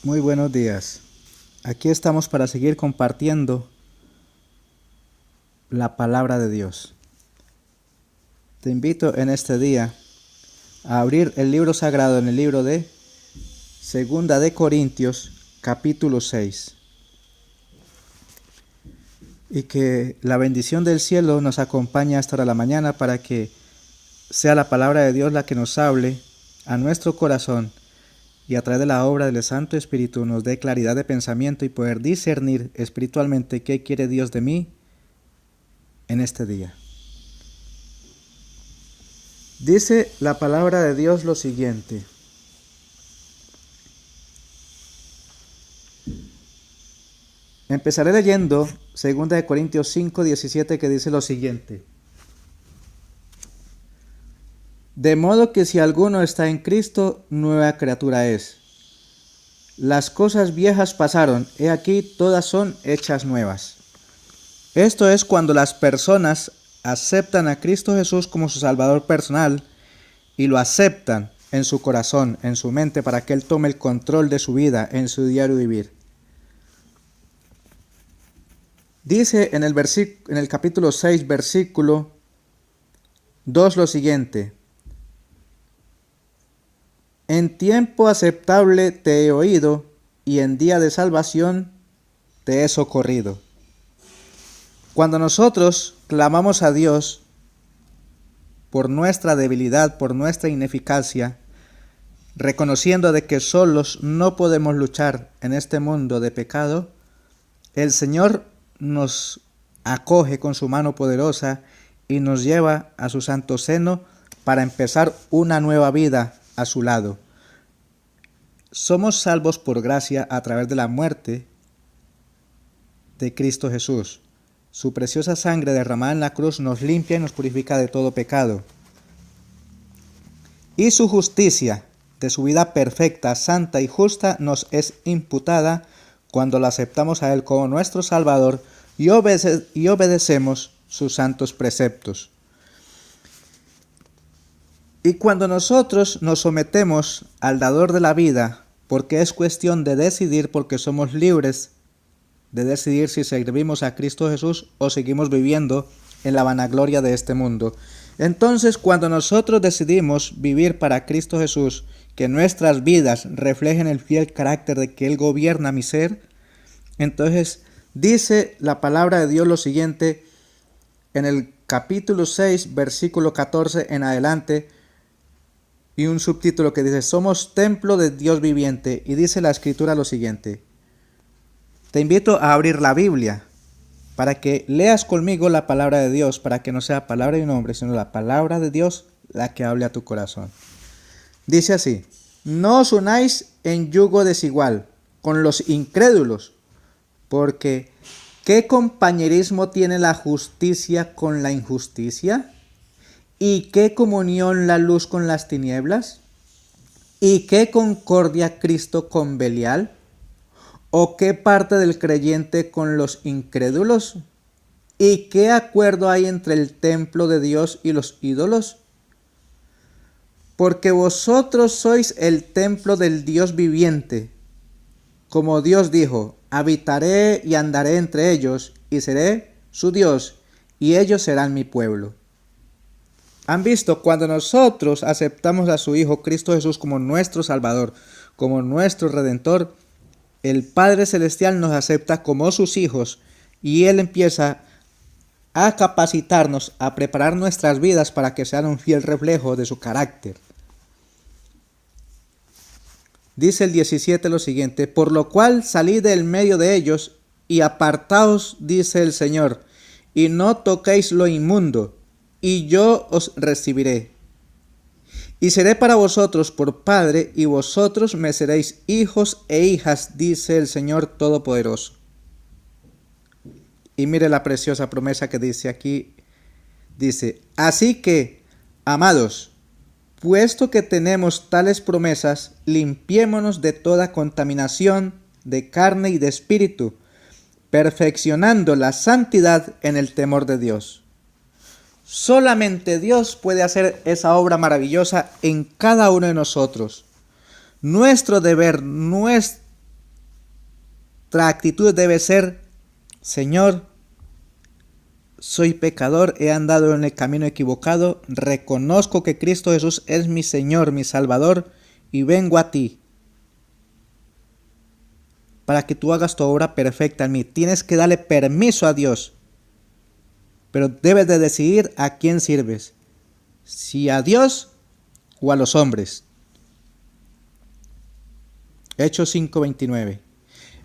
Muy buenos días. Aquí estamos para seguir compartiendo la palabra de Dios. Te invito en este día a abrir el libro sagrado en el libro de Segunda de Corintios, capítulo 6. Y que la bendición del cielo nos acompañe hasta la mañana para que sea la palabra de Dios la que nos hable a nuestro corazón y a través de la obra del Santo Espíritu nos dé claridad de pensamiento y poder discernir espiritualmente qué quiere Dios de mí en este día. Dice la palabra de Dios lo siguiente. Empezaré leyendo 2 de Corintios 5, 17, que dice lo siguiente. De modo que si alguno está en Cristo, nueva criatura es. Las cosas viejas pasaron, he aquí todas son hechas nuevas. Esto es cuando las personas aceptan a Cristo Jesús como su Salvador personal y lo aceptan en su corazón, en su mente, para que Él tome el control de su vida, en su diario vivir. Dice en el capítulo 6, versículo 2 lo siguiente. En tiempo aceptable te he oído, y en día de salvación te he socorrido. Cuando nosotros clamamos a Dios por nuestra debilidad, por nuestra ineficacia, reconociendo de que solos no podemos luchar en este mundo de pecado, el Señor nos acoge con su mano poderosa y nos lleva a su santo seno para empezar una nueva vida a su lado. Somos salvos por gracia a través de la muerte de Cristo Jesús. Su preciosa sangre derramada en la cruz nos limpia y nos purifica de todo pecado. Y su justicia, de su vida perfecta, santa y justa, nos es imputada cuando la aceptamos a Él como nuestro Salvador y obedecemos sus santos preceptos. Y cuando nosotros nos sometemos al dador de la vida, porque es cuestión de decidir, porque somos libres de decidir si servimos a Cristo Jesús o seguimos viviendo en la vanagloria de este mundo. Entonces, cuando nosotros decidimos vivir para Cristo Jesús, que nuestras vidas reflejen el fiel carácter de que Él gobierna mi ser, entonces dice la palabra de Dios lo siguiente en el capítulo 6, versículo 14 en adelante, y un subtítulo que dice, somos templo de Dios viviente, y dice la escritura lo siguiente. Te invito a abrir la Biblia para que leas conmigo la palabra de Dios, para que no sea palabra de un hombre, sino la palabra de Dios la que hable a tu corazón. Dice así, no os unáis en yugo desigual con los incrédulos, porque ¿qué compañerismo tiene la justicia con la injusticia? ¿Y qué comunión la luz con las tinieblas? ¿Y qué concordia Cristo con Belial? ¿O qué parte del creyente con los incrédulos? ¿Y qué acuerdo hay entre el templo de Dios y los ídolos? Porque vosotros sois el templo del Dios viviente. Como Dios dijo, habitaré y andaré entre ellos, y seré su Dios, y ellos serán mi pueblo. Han visto, cuando nosotros aceptamos a su Hijo Cristo Jesús como nuestro Salvador, como nuestro Redentor, el Padre Celestial nos acepta como sus hijos y Él empieza a capacitarnos, a preparar nuestras vidas para que sean un fiel reflejo de su carácter. Dice el 17 lo siguiente, por lo cual salid del medio de ellos y apartaos, dice el Señor, y no toquéis lo inmundo, y yo os recibiré. Y seré para vosotros por Padre, y vosotros me seréis hijos e hijas, dice el Señor Todopoderoso. Y mire la preciosa promesa que dice aquí. Dice, así que, amados, puesto que tenemos tales promesas, limpiémonos de toda contaminación de carne y de espíritu, perfeccionando la santidad en el temor de Dios. Solamente Dios puede hacer esa obra maravillosa en cada uno de nosotros. Nuestro deber, nuestra nuestra actitud debe ser: Señor, soy pecador, he andado en el camino equivocado, reconozco que Cristo Jesús es mi Señor, mi Salvador, y vengo a ti para que tú hagas tu obra perfecta en mí. Tienes que darle permiso a Dios, pero debes de decidir a quién sirves, si a Dios o a los hombres. Hechos 5:29.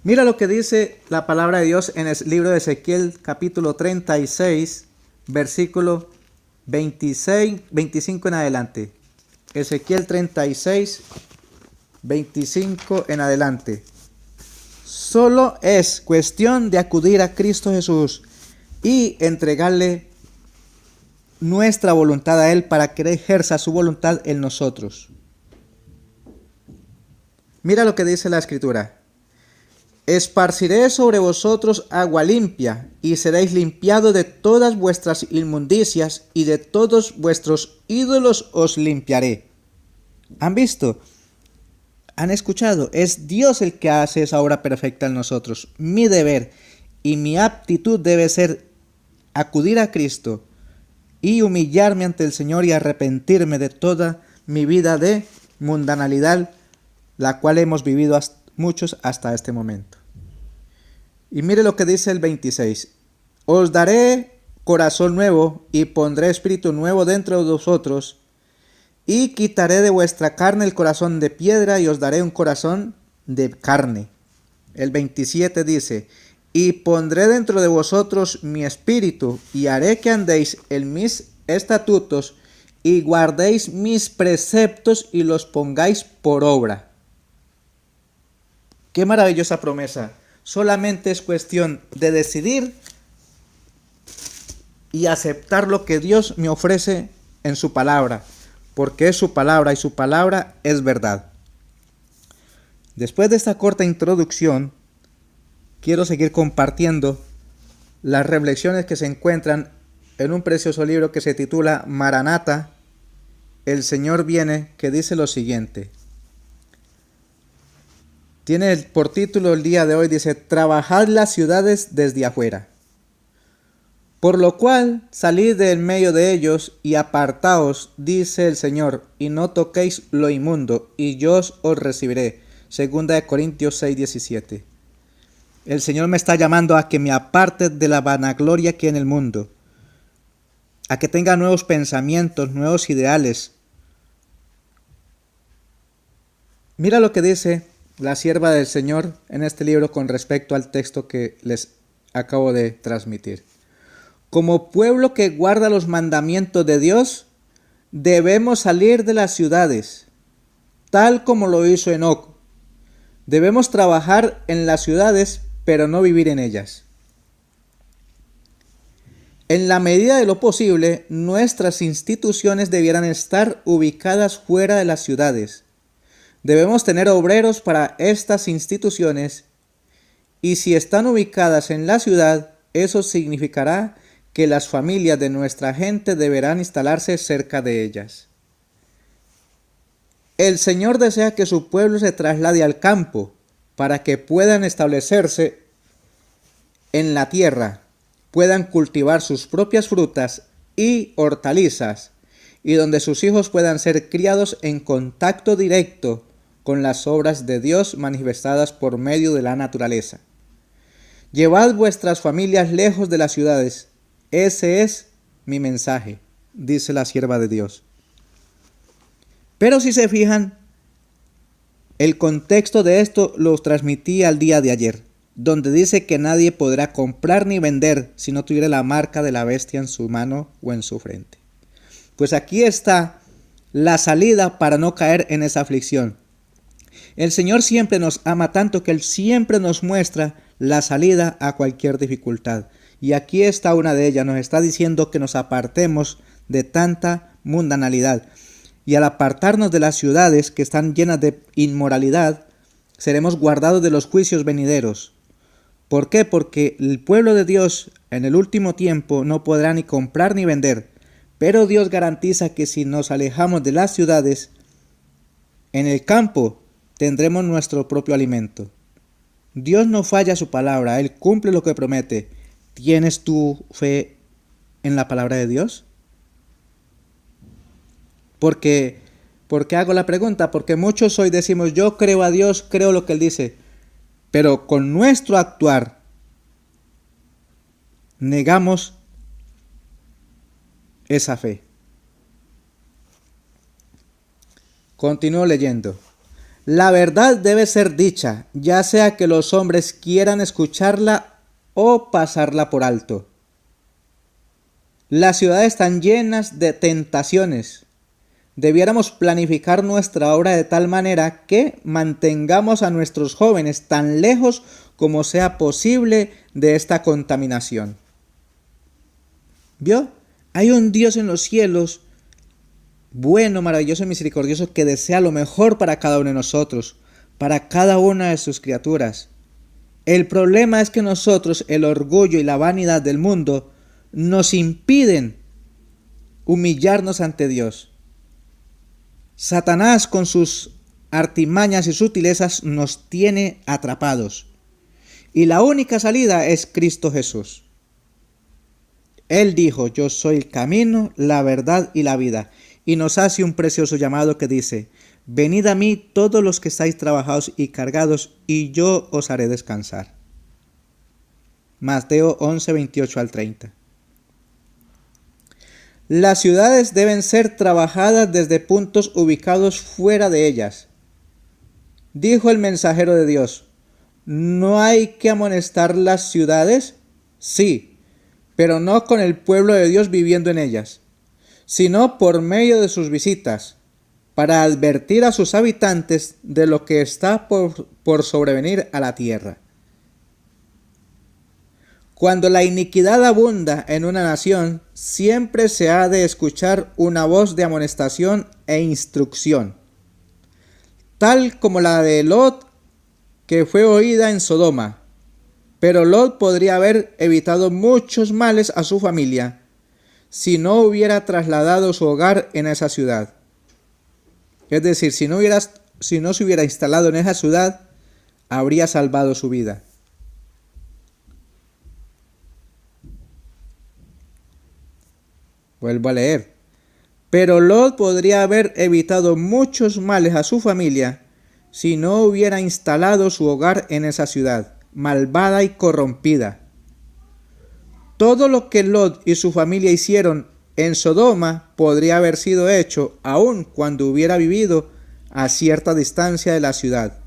Mira lo que dice la palabra de Dios en el libro de Ezequiel, capítulo 36, versículo 26, 25 en adelante. Ezequiel 36, 25 en adelante. Solo es cuestión de acudir a Cristo Jesús y entregarle nuestra voluntad a Él para que ejerza su voluntad en nosotros. Mira lo que dice la Escritura. Esparciré sobre vosotros agua limpia, y seréis limpiados de todas vuestras inmundicias, y de todos vuestros ídolos os limpiaré. ¿Han visto? ¿Han escuchado? Es Dios el que hace esa obra perfecta en nosotros. Mi deber y mi aptitud debe ser acudir a Cristo y humillarme ante el Señor y arrepentirme de toda mi vida de mundanalidad, la cual hemos vivido muchos hasta este momento. Y mire lo que dice el 26. Os daré corazón nuevo y pondré espíritu nuevo dentro de vosotros, y quitaré de vuestra carne el corazón de piedra y os daré un corazón de carne. El 27 dice, y pondré dentro de vosotros mi espíritu y haré que andéis en mis estatutos y guardéis mis preceptos y los pongáis por obra. Qué maravillosa promesa. Solamente es cuestión de decidir y aceptar lo que Dios me ofrece en su palabra, porque es su palabra y su palabra es verdad. Después de esta corta introducción, quiero seguir compartiendo las reflexiones que se encuentran en un precioso libro que se titula Maranata, El Señor viene, que dice lo siguiente. Tiene por título el día de hoy, dice, trabajad las ciudades desde afuera. Por lo cual salid del medio de ellos y apartaos, dice el Señor, y no toquéis lo inmundo, y yo os recibiré. 2 Corintios 6:17. El Señor me está llamando a que me aparte de la vanagloria que hay en el mundo, a que tenga nuevos pensamientos, nuevos ideales. Mira lo que dice la sierva del Señor en este libro con respecto al texto que les acabo de transmitir. Como pueblo que guarda los mandamientos de Dios, debemos salir de las ciudades, tal como lo hizo Enoc. Debemos trabajar en las ciudades, pero no vivir en ellas. En la medida de lo posible, nuestras instituciones debieran estar ubicadas fuera de las ciudades. Debemos tener obreros para estas instituciones, y si están ubicadas en la ciudad, eso significará que las familias de nuestra gente deberán instalarse cerca de ellas. El Señor desea que su pueblo se traslade al campo para que puedan establecerse en la tierra, puedan cultivar sus propias frutas y hortalizas, y donde sus hijos puedan ser criados en contacto directo con las obras de Dios manifestadas por medio de la naturaleza. Llevad vuestras familias lejos de las ciudades. Ese es mi mensaje, dice la sierva de Dios. Pero si se fijan, el contexto de esto lo transmití al día de ayer, donde dice que nadie podrá comprar ni vender si no tuviera la marca de la bestia en su mano o en su frente. Pues aquí está la salida para no caer en esa aflicción. El Señor siempre nos ama tanto que Él siempre nos muestra la salida a cualquier dificultad. Y aquí está una de ellas, nos está diciendo que nos apartemos de tanta mundanalidad. Y al apartarnos de las ciudades que están llenas de inmoralidad, seremos guardados de los juicios venideros. ¿Por qué? Porque el pueblo de Dios en el último tiempo no podrá ni comprar ni vender. Pero Dios garantiza que si nos alejamos de las ciudades, en el campo tendremos nuestro propio alimento. Dios no falla a su palabra, Él cumple lo que promete. ¿Tienes tu fe en la palabra de Dios? ¿Por qué hago la pregunta? Porque muchos hoy decimos, yo creo a Dios, creo lo que Él dice, pero con nuestro actuar negamos esa fe. Continúo leyendo. La verdad debe ser dicha, ya sea que los hombres quieran escucharla o pasarla por alto. Las ciudades están llenas de tentaciones. Debiéramos planificar nuestra obra de tal manera que mantengamos a nuestros jóvenes tan lejos como sea posible de esta contaminación. ¿Vio? Hay un Dios en los cielos, bueno, maravilloso y misericordioso, que desea lo mejor para cada uno de nosotros, para cada una de sus criaturas. El problema es que nosotros, el orgullo y la vanidad del mundo, nos impiden humillarnos ante Dios. Satanás, con sus artimañas y sutilezas, nos tiene atrapados. Y la única salida es Cristo Jesús. Él dijo, yo soy el camino, la verdad y la vida. Y nos hace un precioso llamado que dice, venid a mí todos los que estáis trabajados y cargados, y yo os haré descansar. Mateo 11, 28 al 30. Las ciudades deben ser trabajadas desde puntos ubicados fuera de ellas. Dijo el mensajero de Dios, ¿no hay que amonestar las ciudades? Sí, pero no con el pueblo de Dios viviendo en ellas, sino por medio de sus visitas, para advertir a sus habitantes de lo que está por sobrevenir a la tierra. Cuando la iniquidad abunda en una nación, siempre se ha de escuchar una voz de amonestación e instrucción, tal como la de Lot, que fue oída en Sodoma. Pero Lot podría haber evitado muchos males a su familia si no hubiera trasladado su hogar en esa ciudad. Es decir, si no se hubiera instalado en esa ciudad, habría salvado su vida. Vuelvo a leer. Pero Lot podría haber evitado muchos males a su familia si no hubiera instalado su hogar en esa ciudad, malvada y corrompida. Todo lo que Lot y su familia hicieron en Sodoma podría haber sido hecho aun cuando hubiera vivido a cierta distancia de la ciudad.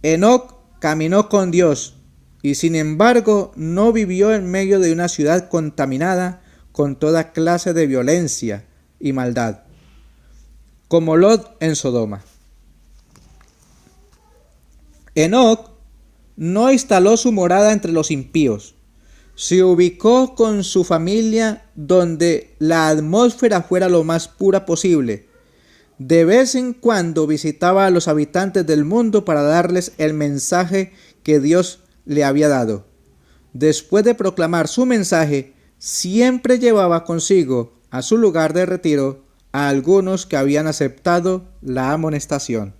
Enoc caminó con Dios y sin embargo no vivió en medio de una ciudad contaminada con toda clase de violencia y maldad, como Lot en Sodoma. Enoc no instaló su morada entre los impíos. Se ubicó con su familia donde la atmósfera fuera lo más pura posible. De vez en cuando visitaba a los habitantes del mundo para darles el mensaje que Dios le había dado. Después de proclamar su mensaje, siempre llevaba consigo a su lugar de retiro a algunos que habían aceptado la amonestación.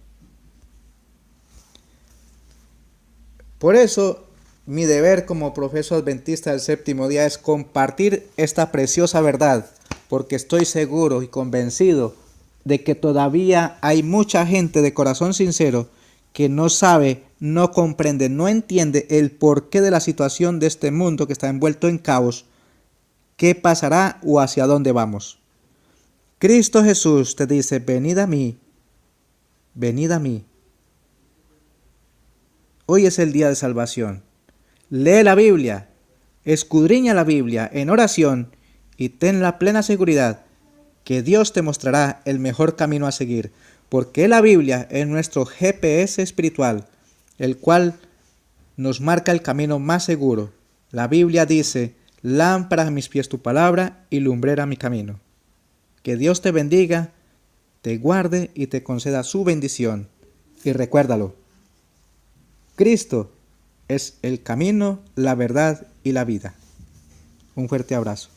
Por eso, mi deber como profesor adventista del séptimo día es compartir esta preciosa verdad, porque estoy seguro y convencido de que todavía hay mucha gente de corazón sincero que no sabe, no comprende, no entiende el porqué de la situación de este mundo que está envuelto en caos, qué pasará o hacia dónde vamos. Cristo Jesús te dice, venid a mí, venid a mí. Hoy es el día de salvación. Lee la Biblia, escudriña la Biblia en oración y ten la plena seguridad que Dios te mostrará el mejor camino a seguir, porque la Biblia es nuestro GPS espiritual, el cual nos marca el camino más seguro. La Biblia dice, lámpara a mis pies tu palabra y lumbrera mi camino. Que Dios te bendiga, te guarde y te conceda su bendición. Y recuérdalo, Cristo es el camino, la verdad y la vida. Un fuerte abrazo.